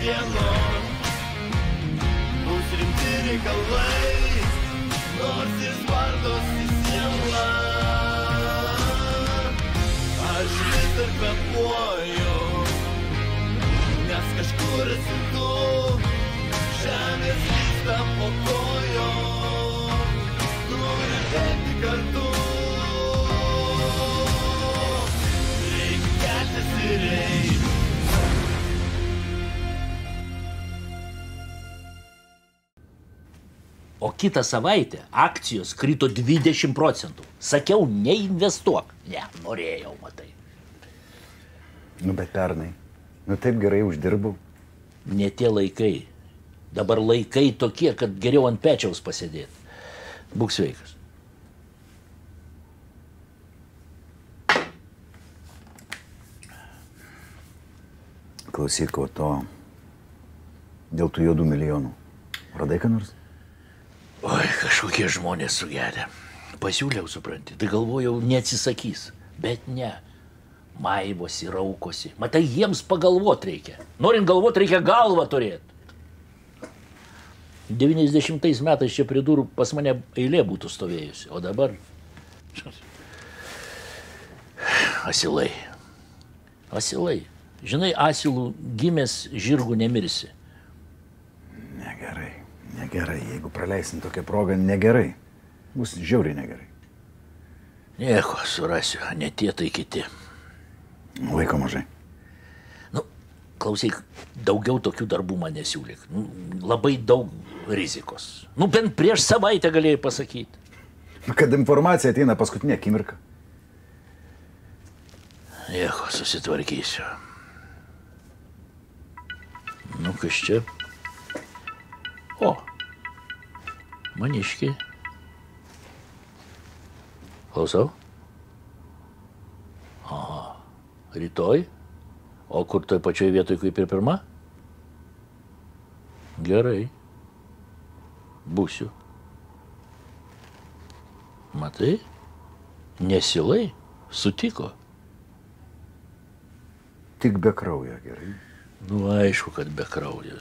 dienos bus rimti reikalai, nors jis vardosi siela. Aš vis dar kvėpuoju, nes kažkur esi tu, žemės vyksta po kojom, nori bėgti kartu. Reikia keltis ir eiti. O kitą savaitę akcijos krito 20%. Sakiau, neinvestuok. Ne, norėjau, matai. Nu, bet pernai. Nu, taip gerai uždirbau. Ne tie laikai. Dabar laikai tokie, kad geriau ant pečiaus pasėdėti. Būk sveikas. Klausyk, o to dėl tų juodų milijonų. Radai ką nors? Oi, kažkokie žmonės sugedę. Pasiūliau, supranti, tai galvojau, neatsisakys. Bet ne. Maivosi, raukosi. Matai, jiems pagalvot reikia. Norint galvot, reikia galvą turėti. 90 metais čia prie durų pas mane eilė būtų stovėjusi. O dabar... Asilai. Asilai. Žinai, asilų gimęs žirgų nemirsi. Negerai. Negerai. Jeigu praleisim tokią progą, negerai. Bus žiauriai negerai. Nieko, surasiu. Ne tie, tai kiti. Laiko mažai. Nu, klausyk, daugiau tokių darbų man nesiūlyk. Nu, labai daug rizikos. Nu, bent prieš savaitę galėjai pasakyti. Kad informacija ateina paskutinę akimirką. Nieko, susitvarkysiu. Nu, kas čia? O, maniškiai. Klausau? Aha, rytoj? O kur toj pačioj vietoj kaip ir pirma? Gerai. Būsiu. Matai? Nesilai? Sutiko. Tik be kraujo, gerai. Nu, aišku, kad be kraujo.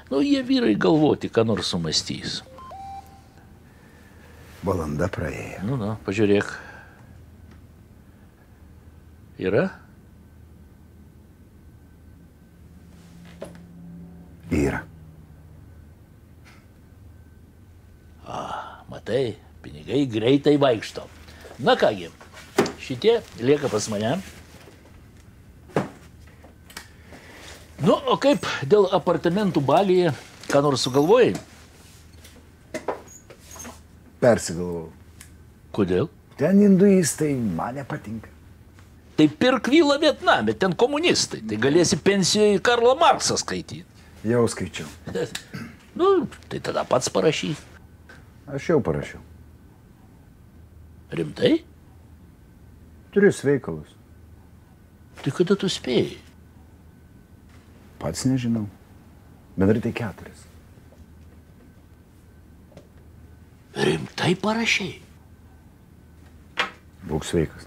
Nu, jie vyrai galvoti, ką nors sumastys. Valanda praėjo. Nu, pažiūrėk. Yra? Yra. Matai, pinigai greitai vaikšto. Na kągi, šitie lieka pas mane. Nu, o kaip dėl apartamentų Balyje, ką nors sugalvojai? Persigalvojau. Kodėl? Ten hinduistai man nepatinka. Tai pirk vilą Vietname, ten komunistai. Tai galėsi pensijoje Karlą Marksą skaityti. Jau skaičiau. Nu, tai tada pats parašyk. Aš jau parašiau. Rimtai? 3 veikalus. Tai kada tu spėjai? Pats nežinau. Bendrai tai 4. Rimtai parašai? Būk sveikas.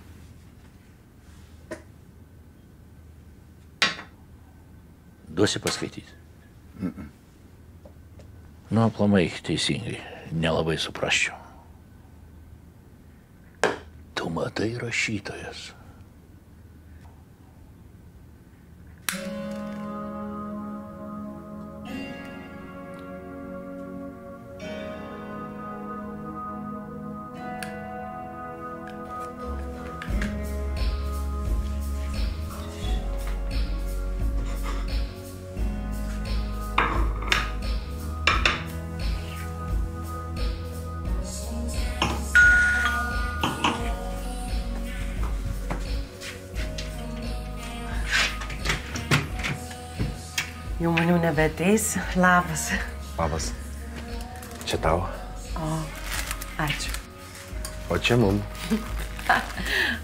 Duosi paskaityti? Nu, aplamai teisingai. Nelabai suprasčiau. Tu matai rašytojas. Jau maniau nebeateis. Labas. Labas. Čia tau. O, ačiū. O čia mum.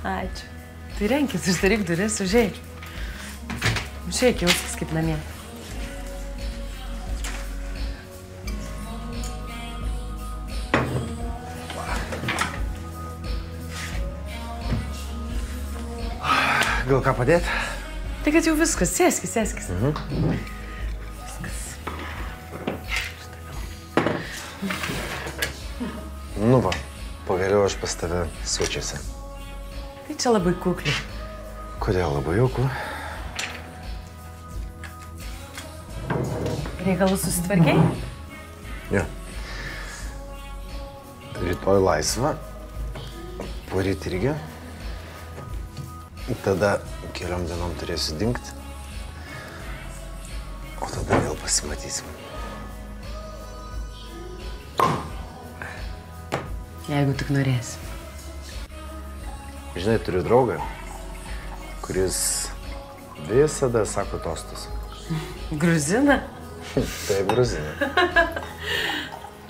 Ačiū. Tai renkis, uždaryk duris, užeik. Užeik, jauskis kaip namie. Gal ką padėt? Tai kad jau viskas, sėskis. Viskas. Nu va, pagaliau aš pas tave svečiuose. Tai čia labai kukliai. Kodėl labai jauku? Reikalus susitvarkiai? Jo. Rytoj laisva, poryt irgi. Tada keliom dienom turėsiu dingti. O tada vėl pasimatysim. Jeigu tik norėsi. Žinai, turiu draugą, kuris visada sako tostus. Gruzina? Tai gruzina.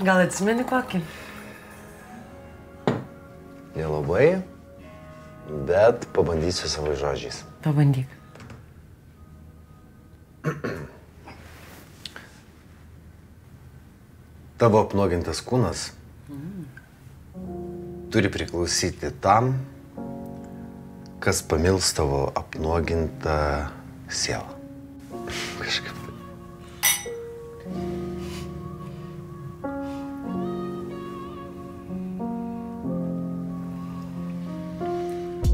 Gal atsimeni kokį? Nelabai, bet pabandysiu savo žodžiais. Pabandyk. Tavo apnuogintas kūnas turi priklausyti tam, kas pamils tavo apnuogintą sielą. Kažkaip.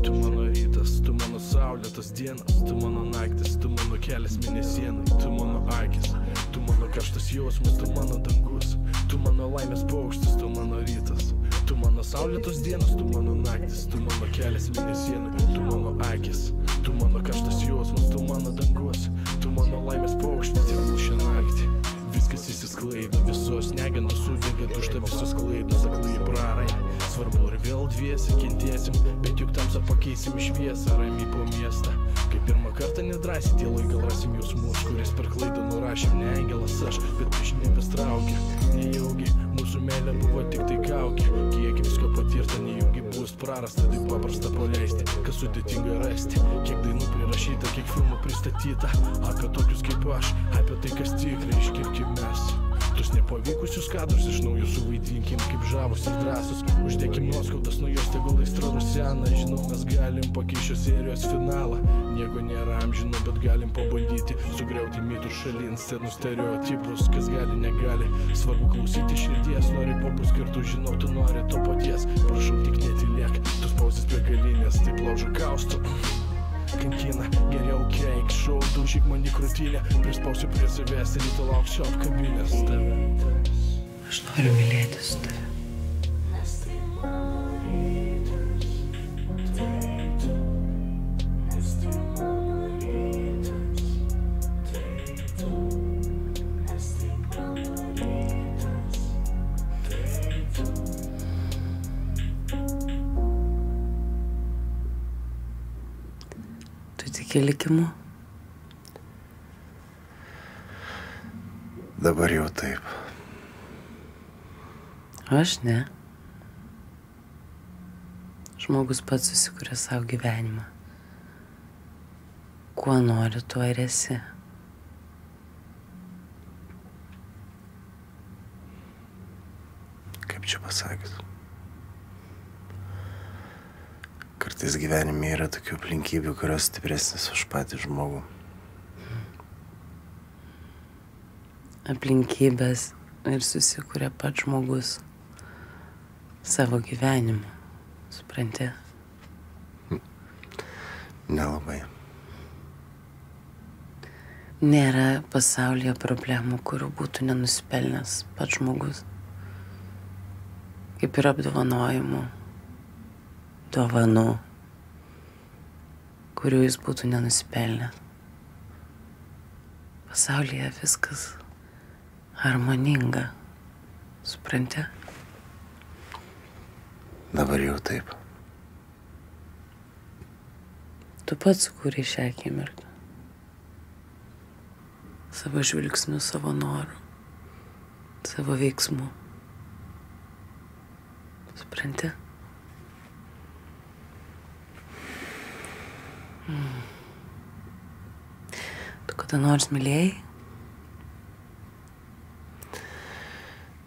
Tu mano rytas, tu mano saulėtos dienos, tu mano naktis, tu mano kelias mėnesienai, tu mano akis, tu mano karštas jausmas, tu mano dangus, tu mano laimės paukštis, tu mano rytas, tu mano saulėtos dienos, tu mano naktis, tu mano kelias mėnesienai, tu mano akis, tu mano karštas jausmas, tu mano dangus, tu mano laimės paukštis, tegul šią naktį viskas įsisklaido, visos negandos sudegė, tušta visos klaidos, aklai prarai. Svarbu ir vėl dviesi kentėsim, bet juk tamsą pakeisim į šviesą, ramiai po miestą. Kai pirmą kartą nedrąsiai dėloj gal rasim jausmus, kuris per klaidą nurašėm, ne angelas aš, bet pišnėpės traukia. Nejaugi, mūsų meilė buvo tik tai kaukė, kiek visko patirta, nejaugi bus prarasta, taip paprasta paleisti, kas sudėtinga rasti, kiek dainų prirašyta, kiek filmų pristatyta, apie tokius kaip aš, apie tai, kas tikrai iškirkim mes. Tus nepavykusius kadrus iš naujo suvaidinkim, kaip žavus ir drąsus, uždėkim nuoskaudas nuo jos, tegul aistra rusena, žinau, mes galim pakeisti šios serijos finalą, nieko nėra amžino, bet galim pabandyti sugriauti mitų šalin, senus stereotipus, kas gali, negali, svarbu klausyti širdies, nori pabus kartu, žinau, tu nori to paties, prašau tik netylėk, tu spausis begalinės, taip laužo kaustų. Kankina, geriau keik, šau, daužyk man į krūtinę, prispausiu prie savęs ir tu lauksiu apkabinės tave. Aš noriu mylėti su tave. Tiki likimu? Dabar jau taip. Aš ne. Žmogus pats susikuria savo gyvenimą. Kuo nori, tuo ir esi. Kaip čia pasakyt? Kartais gyvenime yra tokių aplinkybių, kurios stipresnės už patį žmogų. Aplinkybės ir susikuria pats žmogus savo gyvenimu. Supranti? Nelabai. Nėra pasaulyje problemų, kurių būtų nenusipelnęs pats žmogus. Kaip ir apdovanojimų, dovanų, kurių jis būtų nenusipelnęs. Pasaulyje viskas harmoninga. Supranti? Dabar jau taip. Tu pats sukūrei šią akimirką. Savo žvilgsnių, savo norų, savo veiksmų. Supranti? Tu kada nors mylėjai?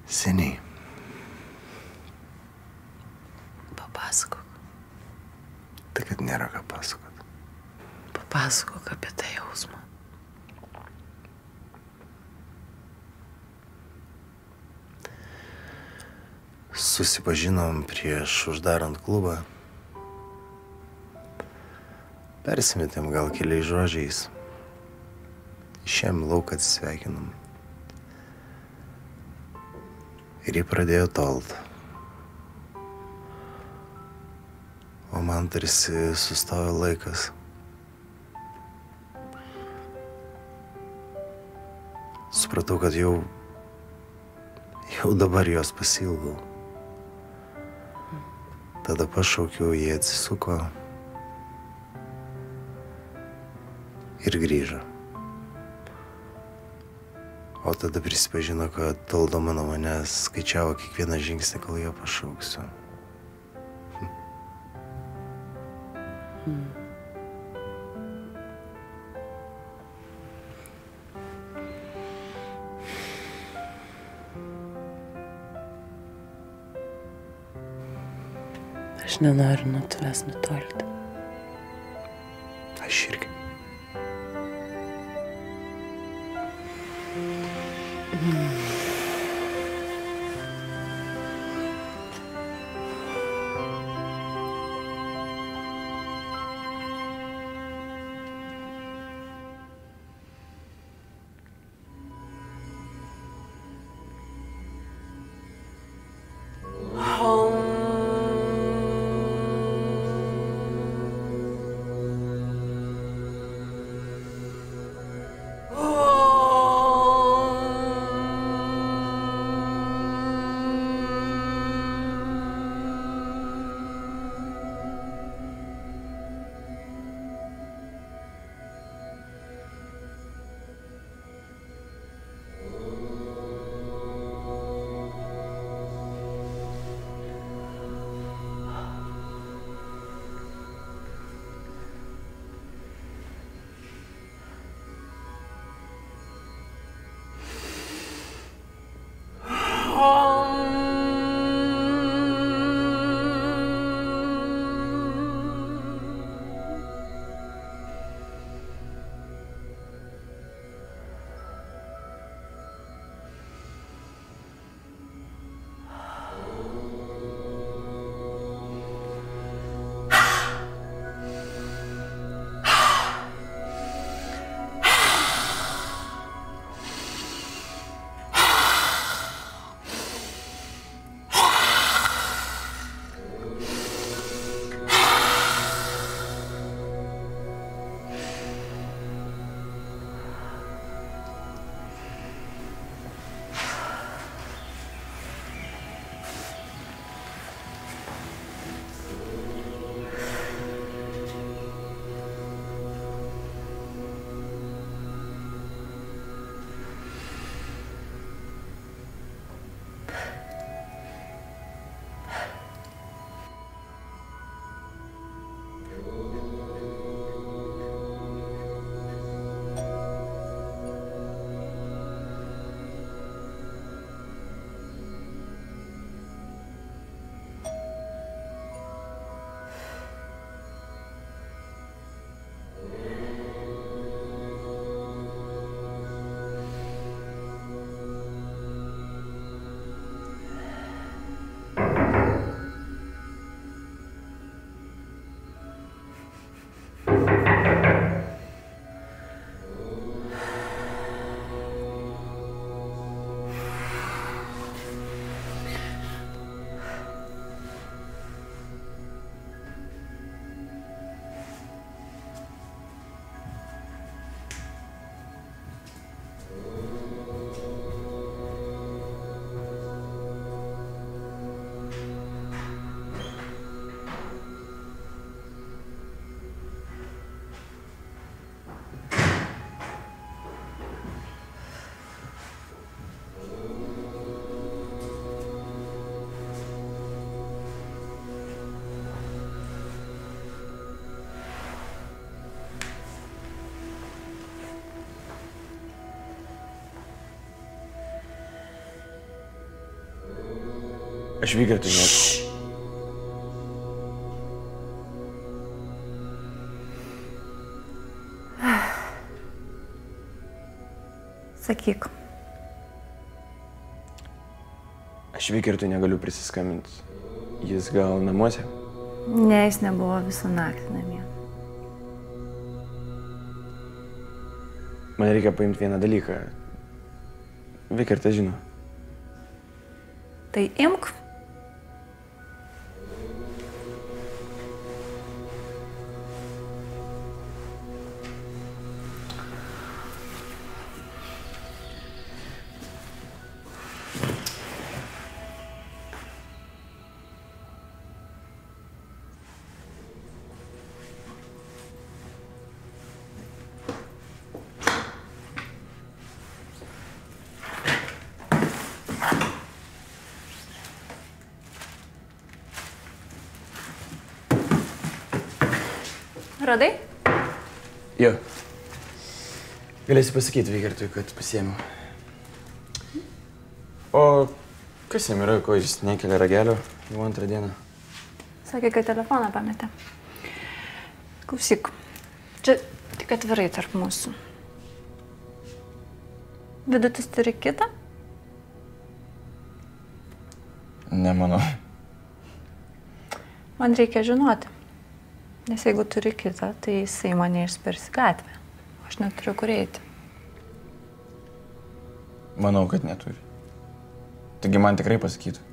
Seniai. Papasakok. Tai kad nėra ką pasakot. Papasakok apie tą jausmą. Susipažinom prieš uždarant klubą. Persimetėm gal keliais žodžiais. Išėjom lauk atsisveikinom. Ir jį pradėjo tolt. O man tarsi sustojo laikas. Supratau, kad jau dabar jos pasiilgau. Tada pašaukiau, jie atsisuko ir grįžo. O tada prisipažino, kad toldama nuo manęs skaičiavo kiekvieną žingsnį, kol ją pašauksiu. Aš nenoriu nuo tavęs nutolti. Aš irgi. Aš Vygartai noriu. Sakyk. Aš Vikertui negaliu prisiskambinti. Jis gal namuose? Ne, jis nebuvo visą naktį namie. Man reikia paimti vieną dalyką. Vikertas žino. Tai imk. Radai? Jo. Galėsi pasakyti Vikertui, kad pasiėmiau. O kas jam yra, ko jis nekelia ragelio jau antrą dieną? Sakė, kad telefoną pametė. Klausyk, čia tik atvirai tarp mūsų. Vidutis turi kitą? Nemanau. Man reikia žinoti. Nes jeigu turi kitą, tai jisai mane išspers į gatvę. Aš neturiu kur eiti. Manau, kad neturi. Taigi man tikrai pasakytų.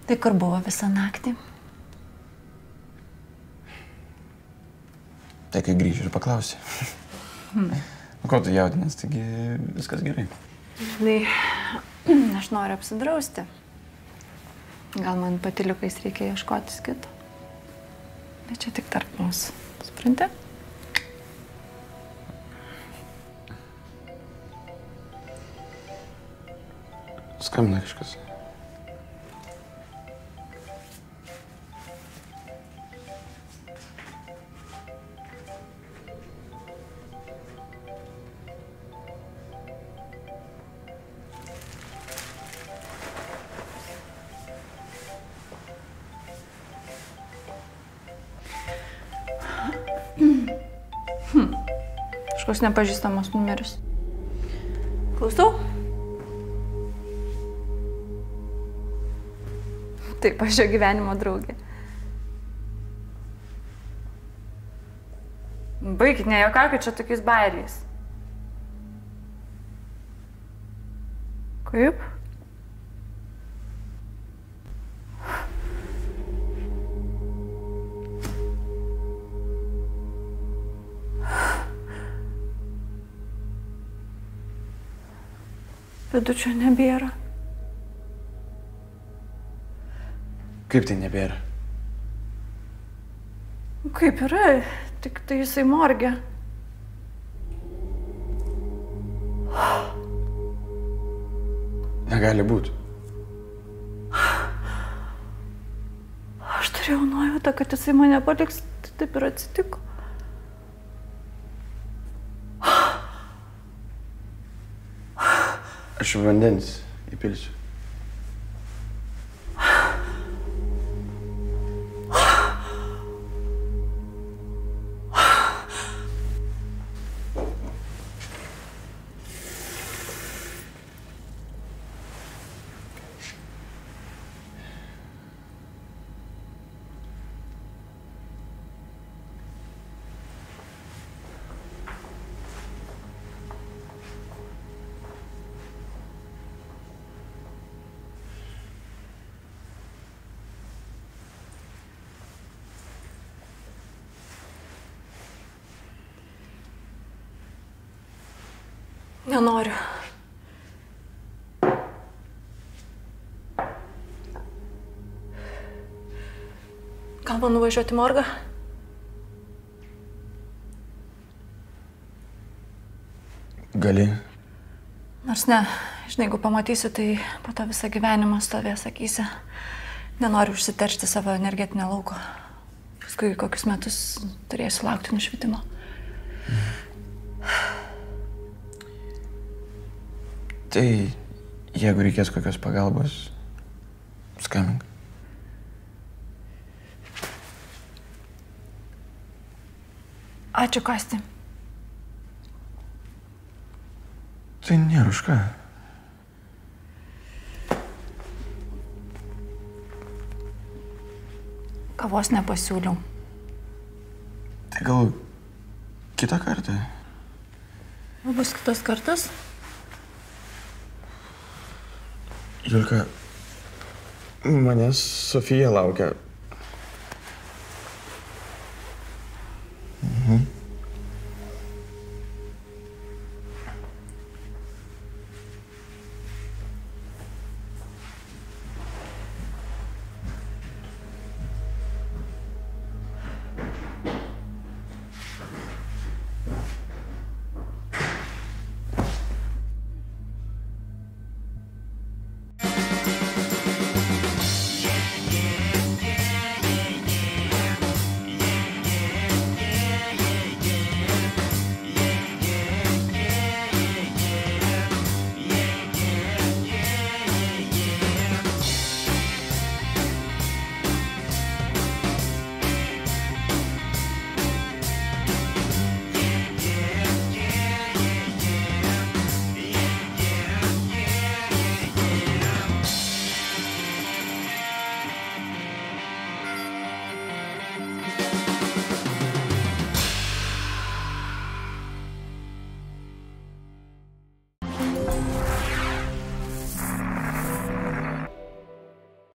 Tai kur buvo visą naktį? Tai kai grįžiu ir paklausi. O ko tu jaudinės, taigi viskas gerai. Žinai, aš noriu apsidrausti. Gal man patyliukais reikia ieškotis kito. Bet čia tik tarp mūsų. Supranti? Skambina kažkas. Kažkoks nepažįstamas numeris. Klausau? Taip, aš jo gyvenimo draugė. Baikit, nejuokaukit čia tokiais bairiais. Kaip? Vidučio nebėra. Kaip tai nebėra? Kaip yra, tik tai jisai morgia. Negali būti. Aš turėjau nuojautą, kad jisai mane paliks, tai taip ir atsitiko. Aš vandens įpilsiu. Nenoriu. Gal man nuvažiuoti į morgą? Gali. Nors ne, žinai, jeigu pamatysiu, tai po to visą gyvenimą stovės akyse. Nenoriu užsiteršti savo energetinę lauko. Paskui kokius metus turėsiu laukti nušvitimo. Tai jeigu reikės kokios pagalbos, skambink. Ačiū, Kasti. Tai nėra už ką. Kavos nepasiūliau. Tai gal kitą kartą? O bus kitas kartas? Julka, manęs Sofija laukia. Mhm.